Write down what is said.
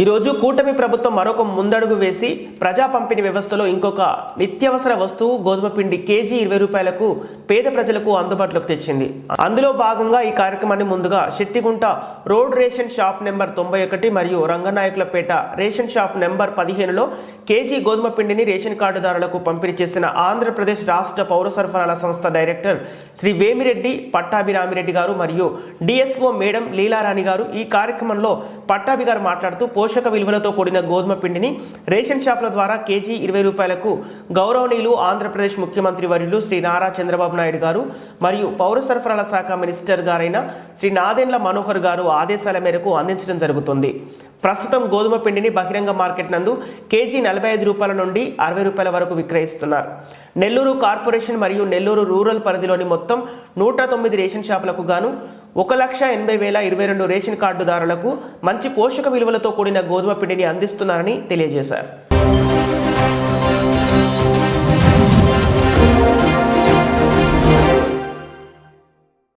ఈరోజు కూటమి ప్రభుత్వం మరొక ముందడుగు వేసి ప్రజా పంపిణీ వ్యవస్థలో ఇంకొక నిత్యావసర వస్తువు గోధుమ పిండి కేజీ 20 రూపాయలకు పేద ప్రజలకు అందుబాటులోకి తెచ్చింది. అందులో భాగంగా ఈ కార్యక్రమాన్ని ముందుగా Settigunta road ration shop number 91 మరియు రంగనాయకులపేట రేషన్ షాప్ నెంబర్ 15లో కేజీ గోధుమ పిండిని రేషన్ కార్డుదారులకు పంపిణీ చేసిన ఆంధ్రప్రదేశ్ రాష్ట్ర పౌర సరఫరాల సంస్థ డైరెక్టర్ శ్రీ వేమిరెడ్డి పట్టాభిరామిరెడ్డి గారు మరియు డిఎస్ఓ మేడం లీలారాణి గారు. ఈ కార్యక్రమంలో పట్టాభి గారు మాట్లాడుతూ పోషక విలువలతో కూడిన గోధుమ పిండిని రేషన్ షాపుల ద్వారా కేజీ 20 రూపాయలకు గౌరవనీయులు ఆంధ్రప్రదేశ్ ముఖ్యమంత్రి వర్యులు శ్రీ నారా చంద్రబాబు నాయుడు గారు మరియు పౌర సరఫరాల శాఖ మినిస్టర్ గారైన శ్రీ నాదెండ్ల మనోహర్ గారు ఆదేశాల మేరకు అందించడం జరుగుతుంది. ప్రస్తుతం గోధుమ పిండిని బహిరంగ మార్కెట్ నందు కేజీ 45 రూపాయల నుండి 60 రూపాయల వరకు విక్రయిస్తున్నారు. నెల్లూరు కార్పొరేషన్ మరియు నెల్లూరు రూరల్ పరిధిలోని మొత్తం 109 రేషన్ షాపులకు గాను 1,80,022 రేషన్ కార్డుదారులకు మంచి పోషక విలువలతో కూడిన గోధుమ పిండిని అందిస్తున్నారని తెలియజేశారు.